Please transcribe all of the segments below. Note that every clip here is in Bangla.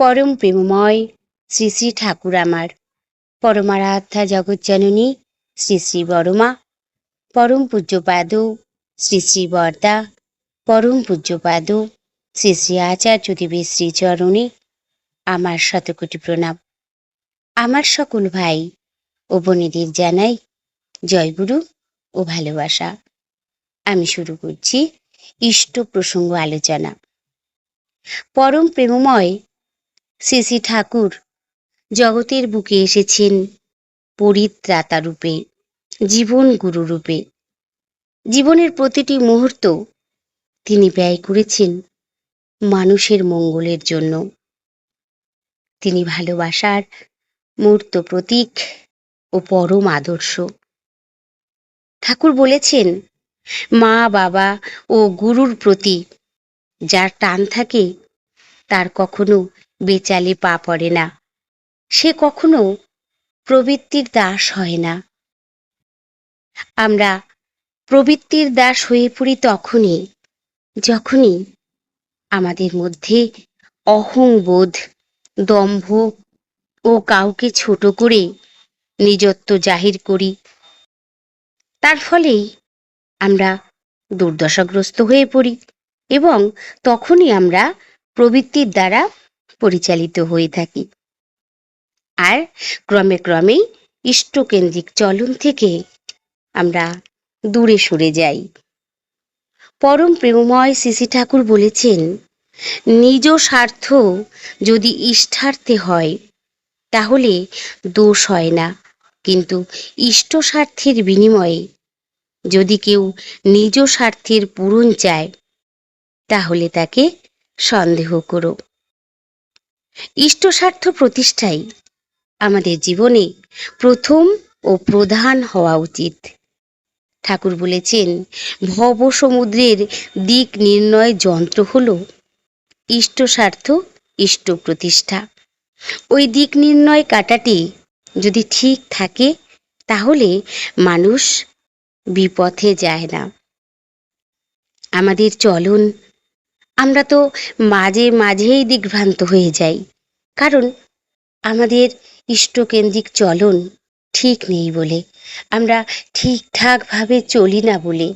পরম প্রেমময় শ্রী শ্রী ঠাকুর আমার, পরমারাধ্যা জগজ্জননী শ্রী শ্রী বড়মা, পরম পূজ্যপাদ শ্রী শ্রী বরদা, পরম পূজ্যপাদ শ্রী শ্রী আচার্যদেবের শ্রীচরণে আমার শতকোটি প্রণাম। আমার সকল ভাই ও বোনেদের জানাই জয়গুরু ও ভালোবাসা। আমি শুরু করছি ইষ্ট প্রসঙ্গ আলোচনা। পরম প্রেমময় শ্রী শ্রী ঠাকুর জগতের বুকে এসেছেন পরিত্রাতা রূপে, জীবন গুরু রূপে। জীবনের প্রতিটি মুহূর্ত তিনি ব্যয় করেছেন মানুষের মঙ্গলের জন্য। তিনি ভালোবাসার মূর্ত প্রতীক ও পরম আদর্শ। ঠাকুর বলেছেন, মা বাবা ও গুরুর প্রতি যার টান থাকে তার কখনো বেচালে পা পড়ে না, সে কখনো প্রবৃত্তির দাস হয় না। আমরা প্রবৃত্তির দাস হয়ে পড়ি যখনই আমাদের মধ্যে অহংবোধ, দম্ভ ও কাউকে ছোট করে নিজত্ব জাহির করি। তার ফলেই আমরা দুর্দশাগ্রস্ত হয়ে পড়ি এবং তখনই আমরা প্রবৃত্তির দ্বারা পরিচালিত হয়ে থাকি। আর ক্রমে ক্রমেই ইষ্টকেন্দ্রিক চলন থেকে আমরা দূরে সরে যাই। পরম প্রেমময় শ্রী শ্রী ঠাকুর বলেছেন, নিজ স্বার্থ যদি ইষ্টার্থে হয় তাহলে দোষ হয় না, কিন্তু ইষ্ট স্বার্থের বিনিময়ে যদি কেউ নিজ স্বার্থের পূরণ চায় তাহলে তাকে সন্দেহ করো। ইষ্ট স্বার্থ প্রতিষ্ঠাই আমাদের জীবনে প্রথম ও প্রধান হওয়া উচিত। ঠাকুর বলেছেন, ভব সমুদ্রের দিক নির্ণয় যন্ত্র হলো ইষ্ট স্বার্থ, ইষ্ট প্রতিষ্ঠা। ওই দিক নির্ণয় কাঁটাটি যদি ঠিক থাকে তাহলে মানুষ বিপথে যায় না। আমাদের চলন, আমরা তো মাঝে মাঝেই দিগ্ভ্রান্ত হয়ে যাই, কারণ আমাদের ইষ্টকেন্দ্রিক চলন ঠিক নেই বলে, আমরা ঠিকঠাকভাবে চলি না বলে।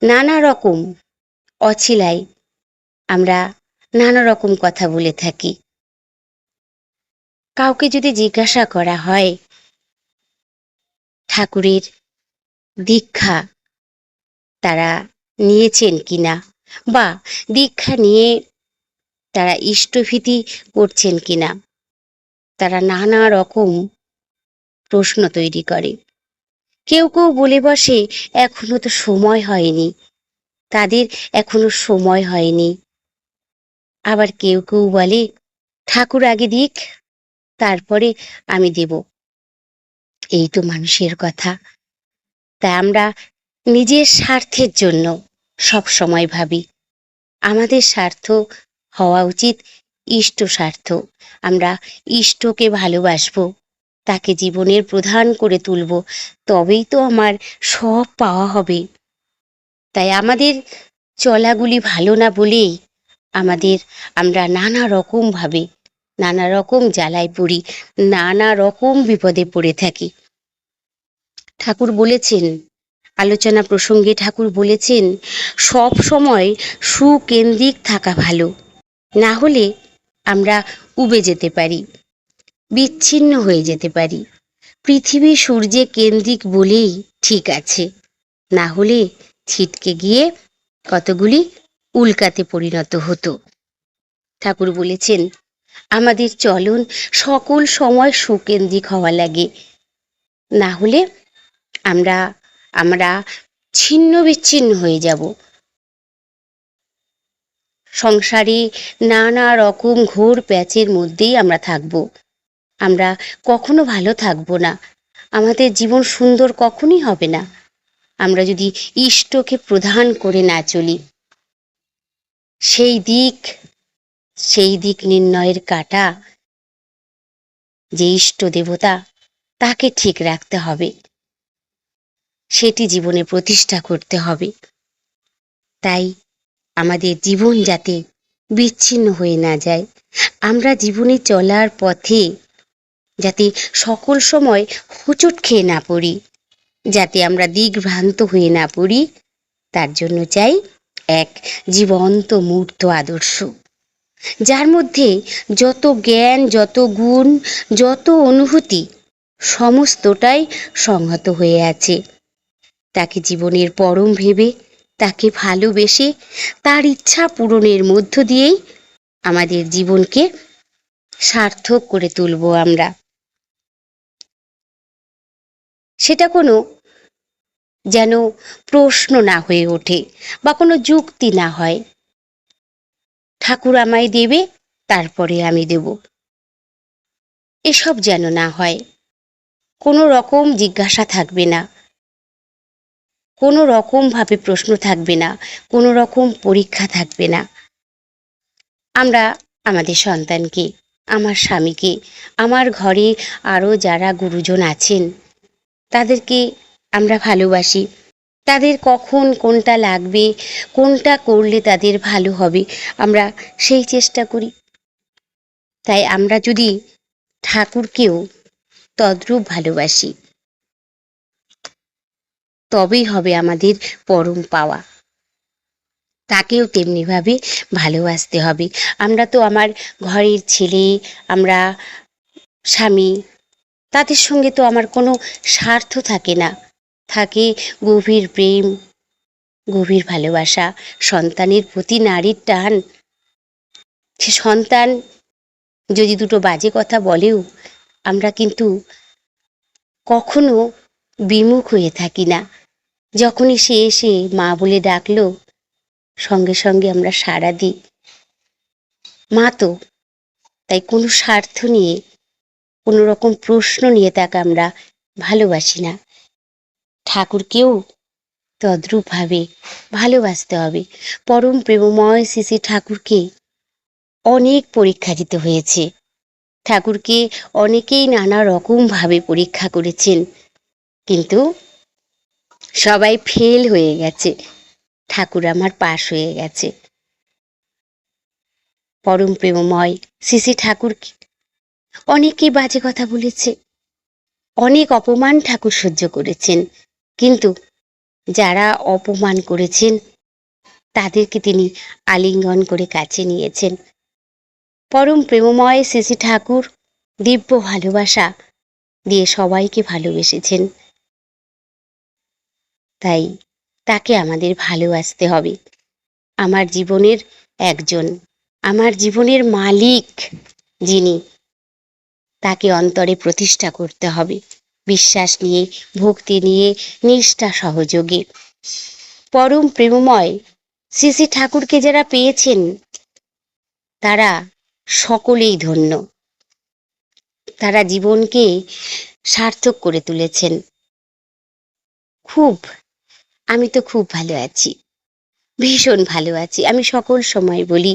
নানা রকম অছিলায় আমরা নানা রকম কথা বলে থাকি। কাউকে যদি জিজ্ঞাসা করা হয় ঠাকুরের দীক্ষা তারা নিয়েছেন কিনা, বা দীক্ষা নিয়ে তারা ইষ্টভীতি করছেন কিনা, তারা নানা রকম প্রশ্ন তৈরি করে। কেউ কেউ বলে বসে, এখনো তো সময় হয়নি, তাদের এখনো সময় হয়নি। আবার কেউ কেউ বলে, ঠাকুর আগে দিক, তারপরে আমি দেব। এই তো মানুষের কথা। তাই আমরা নিজের স্বার্থের জন্য সব সময় ভাবি। আমাদের স্বার্থ হওয়া উচিত ইষ্ট স্বার্থ। আমরা ইষ্টকে ভালোবাসবো, তাকে জীবনের প্রধান করে তুলব, তবেই তো আমার সব পাওয়া হবে। তাই আমাদের চলাগুলি ভালো না বলেই আমরা নানা রকম ভাবে নানা রকম জ্বালায় পড়ি, নানা রকম বিপদে পড়ে থাকি। ঠাকুর বলেছেন, আলোচনা প্রসঙ্গে ঠাকুর বলেছেন, সব সময় সুকেন্দ্রিক থাকা ভালো, না হলে আমরা উবে যেতে পারি, বিচ্ছিন্ন হয়ে যেতে পারি। পৃথিবী সূর্যে কেন্দ্রিক বলেই ঠিক আছে, না হলে ছিটকে গিয়ে কতগুলি উল্কাতে পরিণত হতো। ঠাকুর বলেছেন, আমাদের চলন সকল সময় সুকেন্দ্রিক হওয়া লাগে, না হলে আমরা ছিন্ন বিচ্ছিন্ন হয়ে যাব। সংসারে নানা রকম ঘোর প্যাচের মধ্যেই আমরা থাকব। আমরা কখনো ভালো থাকব না, আমাদের জীবন সুন্দর কখনোই হবে না, আমরা যদি ইষ্টকে প্রধান করে না চলি। সেই দিক নির্ণয়ের কাঁটা যে ইষ্ট দেবতা, তাকে ঠিক রাখতে হবে, সেটি জীবনে প্রতিষ্ঠা করতে হবে। তাই আমাদের জীবন যাতে বিচ্ছিন্ন হয়ে না যায়। আমরা জীবনে চলার পথে যাতে সকল সময় হোঁচট খেয়ে না পড়ি, যাতে আমরা দিকভ্রান্ত হয়ে না পড়ি, তার জন্য চাই এক জীবন্ত মূর্ত আদর্শ, যার মধ্যে যত জ্ঞান, যত গুণ, যত অনুভূতি, সমস্তটাই সংহত হয়ে আছে। তাকে জীবনের পরম ভেবে, তাকে ভালোবেসে, তার ইচ্ছা পূরণের মধ্য দিয়েই আমাদের জীবনকে সার্থক করে তুলব আমরা। সেটা কোনো যেন প্রশ্ন না হয়ে ওঠে বা কোনো যুক্তি না হয়, ঠাকুর আমায় দেবে তারপরে আমি দেব, এসব যেন না হয়। কোনো রকম জিজ্ঞাসা থাকবে না, কোনো রকমভাবে প্রশ্ন থাকবে না, কোনো রকম পরীক্ষা থাকবে না। আমরা আমাদের সন্তানকে, আমার স্বামীকে, আমার ঘরে আরও যারা গুরুজন আছেন তাদেরকে আমরা ভালোবাসি। তাদের কখন কোনটা লাগবে, কোনটা করলে তাদের ভালো হবে, আমরা সেই চেষ্টা করি। তাই আমরা যদি ঠাকুরকেও তদ্রূপ ভালোবাসি, তবেই হবে আমাদের পরম পাওয়া। তাকেও তেমনিভাবে ভালোবাসতে হবে। আমরা তো আমার ঘরের ছেলে, আমরা স্বামী, তাদের সঙ্গে তো আমার কোনো স্বার্থ থাকে না, থাকে গভীর প্রেম, গভীর ভালোবাসা, সন্তানের প্রতি নারীর টান। সে সন্তান যদি দুটো বাজে কথা বলেও আমরা কিন্তু কখনো বিমুখ হয়ে থাকি না। যখনই সে এসে মা বলে ডাকলো, সঙ্গে সঙ্গে আমরা সাড়া দিই। মা তো, তাই কোনো স্বার্থ নিয়ে, কোনো রকম প্রশ্ন নিয়ে তাকে আমরা ভালোবাসি না। ঠাকুরকেও তদ্রূপভাবে ভালোবাসতে হবে। পরম প্রেমময় শ্রী শ্রী ঠাকুরকে অনেক পরীক্ষা দিতে হয়েছে। ঠাকুরকে অনেকেই নানা রকমভাবে পরীক্ষা করেছেন, কিন্তু সবাই ফেল হয়ে গেছে, ঠাকুর আমার পাশ হয়ে গেছে। পরম প্রেমময় শ্রী শ্রী ঠাকুর অনেকেই বাজে কথা বলেছে, অনেক অপমান ঠাকুর সহ্য করেছেন, কিন্তু যারা অপমান করেছেন তাদেরকে তিনি আলিঙ্গন করে কাছে নিয়েছেন। পরম প্রেমময় শ্রী শ্রী ঠাকুর দিব্য ভালোবাসা দিয়ে সবাইকে ভালোবেসেছেন। তাই তাকে আমাদের ভালোবাসতে হবে। আমার জীবনের একজন, আমার জীবনের মালিক যিনি, তাকে অন্তরে প্রতিষ্ঠা করতে হবে, বিশ্বাস নিয়ে, ভক্তি নিয়ে, নিষ্ঠা সহযোগে। পরম প্রেমময় শ্রী শ্রী ঠাকুরকে যারা পেয়েছেন তারা সকলেই ধন্য। তারা জীবনকে সার্থক করে তুলেছেন। আমি তো খুব ভালো আছি, ভীষণ ভালো আছি। আমি সকল সময় বলি,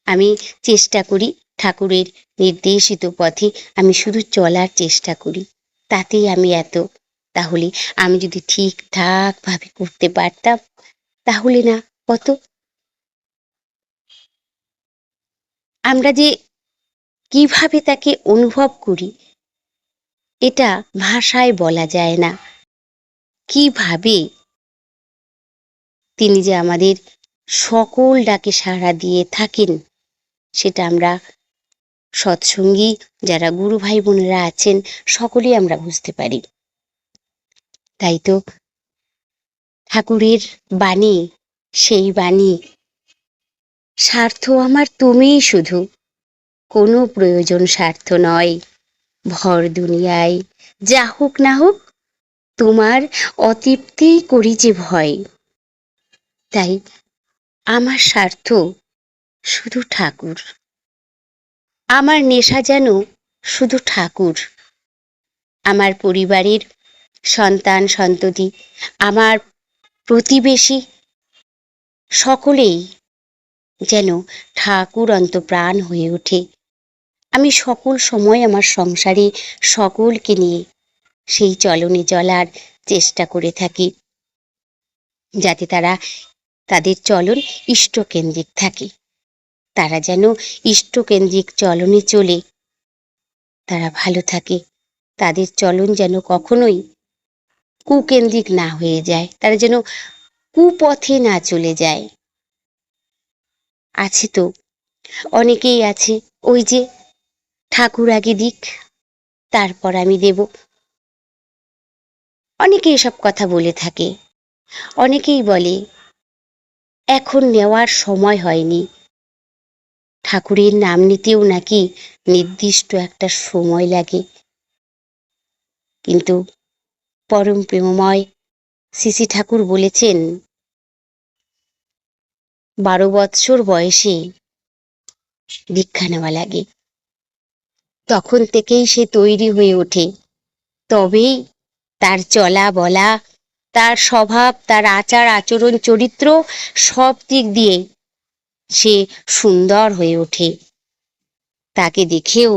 আমি চেষ্টা করি ঠাকুরের নির্দেশিত পথে আমি শুধু চলার চেষ্টা করি, তাতেই আমি এত। তাহলে আমি যদি ঠিকঠাক ভাবে করতে পারতাম, তাহলে না কত। আমরা যে কিভাবে তাকে অনুভব করি, এটা ভাষায় বলা যায় না। কিভাবে তিনি যে আমাদের সকল ডাকে সাড়া দিয়ে থাকেন, সেটা আমরা সৎসঙ্গী যারা গুরু ভাই বোনেরা আছেন সকলেই আমরা বুঝতে পারি। তাই তো ঠাকুরের বাণী, সেই বাণী, স্বার্থ আমার তুমিই শুধু, কোনো প্রয়োজন স্বার্থ নয়। ভর দুনিয়ায় যা হোক না হোক, তোমার অতৃপ্তিই করি যে ভয়। তাই আমার স্বার্থ শুধু ঠাকুর, আমার নেশা যেন শুধু ঠাকুর। আমার পরিবারের সন্তান সন্ততি, আমার প্রতিবেশী, সকলেই যেন ঠাকুর অন্তপ্রাণ হয়ে ওঠে। আমি সকল সময় আমার সংসারে সকলকে নিয়ে সেই চলনে চলার চেষ্টা করে থাকি, যাতে তারা তাদের চলন ইষ্টকেন্দ্রিক থাকে। তারা যেন ইষ্টকেন্দ্রিক চলনে চলে তারা ভালো থাকে, তাদের চলন যেন কখনোই কুকেন্দ্রিক না হয়ে যায়, তারা যেন কুপথে না চলে যায়। আছে তো অনেকেই আছে, ওই যে ঠাকুর আগে দিক তারপর আমি দেব, অনেকে এসব কথা বলে থাকে। অনেকেই বলে এখন নেওয়ার সময় হয়নি, ঠাকুরের নাম নিতেও নাকি নির্দিষ্ট একটা সময় লাগে। কিন্তু পরম প্রেমময় শ্রী শ্রী ঠাকুর বলেছেন 12 বৎসর বয়সে দীক্ষা নেওয়া লাগে, তখন থেকেই সে তৈরি হয়ে ওঠে, তবেই তার চলা বলা, তার স্বভাব, তার আচার আচরণ চরিত্র সব দিক দিয়ে সে সুন্দর হয়ে ওঠে। তাকে দেখেও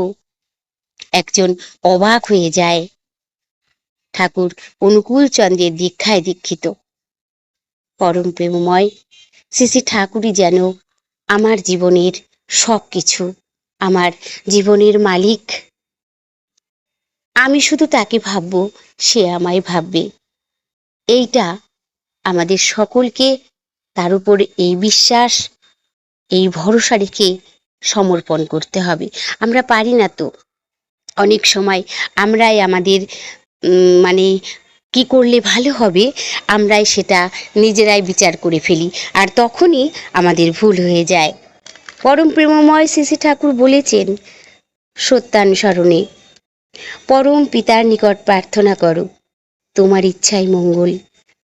একজন অবাক হয়ে যায়। ঠাকুর অনুকূল চন্দ্রের দীক্ষায় দীক্ষিত পরম প্রেমময় শ্রী শ্রী ঠাকুরই যেন আমার জীবনের সব কিছু, আমার জীবনের মালিক। আমি শুধু তাকে ভাববো, সে আমায় ভাববে। এইটা আমাদের সকলকে তার উপর এই বিশ্বাস, এই ভরসা রেখে সমর্পণ করতে হবে। আমরা পারি না তো, অনেক সময় আমরাই আমাদের মানে কি করলে ভালো হবে আমরাই সেটা নিজেরাই বিচার করে ফেলি, আর তখনই আমাদের ভুল হয়ে যায়। পরম প্রেমময় শ্রী শ্রী ঠাকুর বলেছেন সত্যানুসরণে, পরম পিতার নিকট প্রার্থনা করো, তোমার ইচ্ছাই মঙ্গল।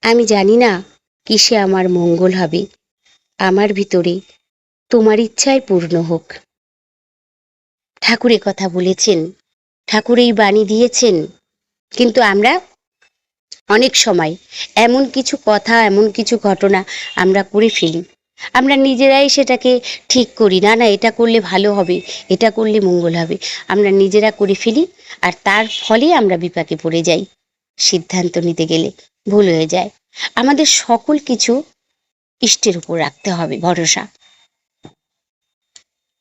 আমি জানি না কিসে আমার মঙ্গল হবে, আমার ভিতরে তোমার ইচ্ছাই পূর্ণ হোক। ঠাকুর কথা বলেছেন, ঠাকুর এই বাণী দিয়েছেন, কিন্তু আমরা অনেক সময় এমন কিছু কথা, এমন কিছু ঘটনা আমরা করে ফেলি, আমরা নিজেরাই সেটাকে ঠিক করি, না না এটা করলে ভালো হবে, এটা করলে মঙ্গল হবে, আমরা নিজেরা করে ফেলি, আর তার ফলে আমরা বিপাকে পড়ে যাই। সিদ্ধান্ত নিতে গেলে ভুল হয়ে যায়। আমাদের সকল কিছু ইষ্টের উপর রাখতে হবে ভরসা,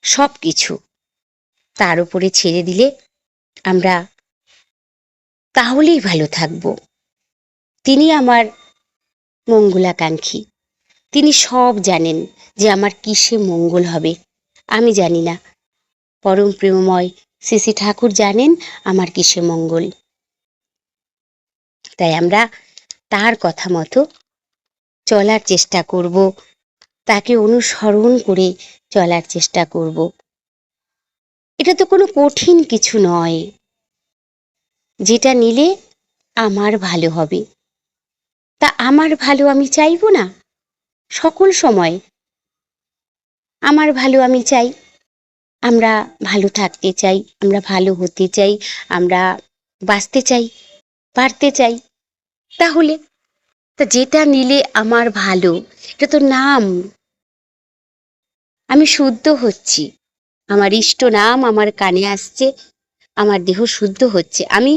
সব কিছু তার উপরে ছেড়ে দিলে আমরা তাহলেই ভালো থাকব। তিনি আমার মঙ্গলাকাঙ্ক্ষী, তিনি সব জানেন যে আমার কিসে মঙ্গল হবে, আমি জানি না। পরম প্রেমময় শ্রী শ্রী ঠাকুর জানেন আমার কিসে মঙ্গল। তাই আমরা তার কথা মতো চলার চেষ্টা করব, তাকে অনুসরণ করে চলার চেষ্টা করব। এটা তো কোনো কঠিন কিছু নয়, যেটা নিলে আমার ভালো হবে। তা আমার ভালো আমি চাইব না? সকল সময় আমার ভালো আমি চাই, আমরা ভালো থাকতে চাই, আমরা ভালো হতে চাই, আমরা বাঁচতে চাই, পারতে চাই। তাহলে তা যেটা নিলে আমার ভালো, এটা তো নাম। আমি শুদ্ধ হচ্ছি, আমার ইষ্ট নাম আমার কানে আসছে, আমার দেহ শুদ্ধ হচ্ছে, আমি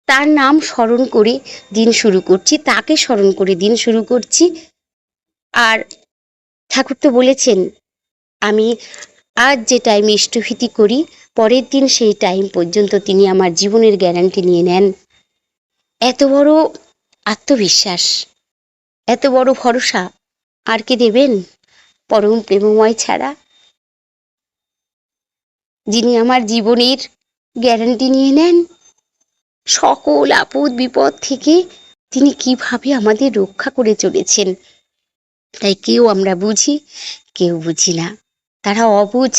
তার নাম স্মরণ করে দিন শুরু করছি, তাকে স্মরণ করে দিন শুরু করছি। আর ঠাকুর তো বলেছেন আমি আজ যে টাইমে ইষ্টভীতি করি, পরের দিন সেই টাইম পর্যন্ত তিনি আমার জীবনের গ্যারান্টি নিয়ে নেন। এত বড় আত্মবিশ্বাস, এত বড় ভরসা আর কে দেবেন পরম প্রেমময় ছাড়া, যিনি আমার জীবনের গ্যারান্টি নিয়ে নেন। সকল আপদ বিপদ থেকে তিনি কিভাবে আমাদের রক্ষা করে চলেছেন, তাই কেউ আমরা বুঝি, কেউ বুঝি না। তারা অবুঝ,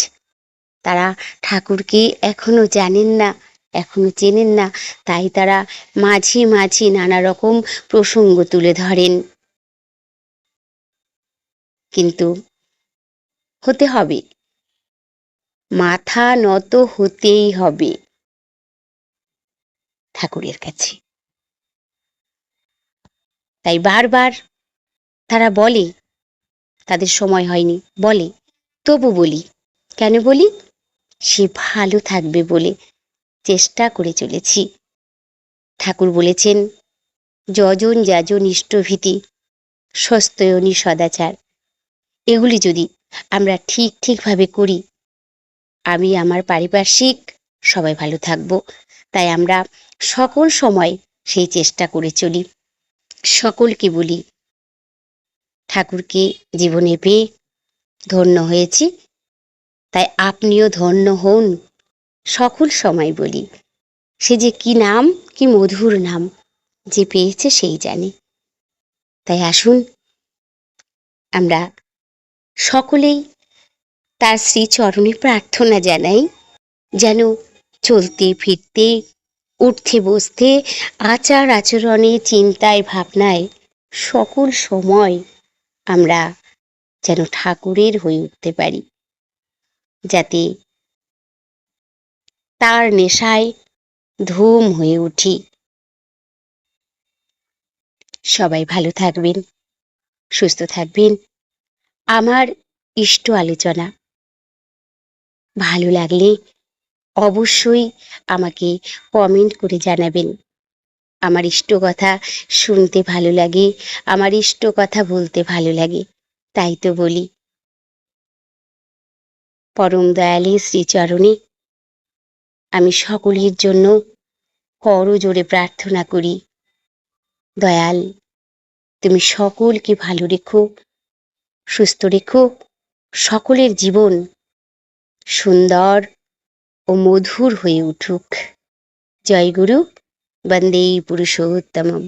তারা ঠাকুরকে এখনো জানেন না, এখনো চেনেন না, তাই তারা মাঝে মাঝে নানা রকম প্রসঙ্গ তুলে ধরেন। কিন্তু হতে হবে, মাথা নত হতেই হবে ঠাকুরের কাছে। তাই বারবার তারা বলে তাদের সময় হয়নি, বলে তবু বলি। কেন বলি? সে ভালো থাকবে বলে চেষ্টা করে চলেছি। ঠাকুর বলেছেন যজন যাজন ইষ্টভীতি স্বস্তয়নী সদাচার, এগুলি যদি আমরা ঠিকভাবে করি, আমি আমার পারিপার্শ্বিক সবাই ভালো থাকবো। তাই আমরা সকল সময় সেই চেষ্টা করে চলি। সকলকে বলি, ঠাকুরকে জীবনে পেয়ে ধন্য হয়েছি, তাই আপনিও ধন্য হন। সকল সময় বলি, সে যে কি নাম, কি মধুর নাম, যে পেয়েছে সেই জানে। তাই আসুন আমরা সকলেই তার শ্রীচরণে প্রার্থনা জানাই, যেন চলতে ফিরতে, উঠতে বসতে, আচার আচরণে, চিন্তায় ভাবনায় সকল সময় আমরা যেন ঠাকুরের হয়ে উঠতে পারি, যাতে তার নেশায় ধূম হয়ে উঠি। সবাই ভালো থাকবেন, সুস্থ থাকবেন। আমার ইষ্ট আলোচনা ভালো লাগলে অবশ্যই আমাকে কমেন্ট করে জানাবেন। আমার ইষ্ট কথা শুনতে ভালো লাগে, আমার ইষ্ট কথা বলতে ভালো লাগে, তাই তো বলি। পরম দয়ালে শ্রীচরণে আমি সকলের জন্য করজোড়ে প্রার্থনা করি, দয়াল তুমি সকলকে ভালো রেখো, সুস্থ রেখো, সকলের জীবন সুন্দর ও মধুর হয়ে উঠুক। জয় গুরু, বন্দে পুরুষোত্তমম।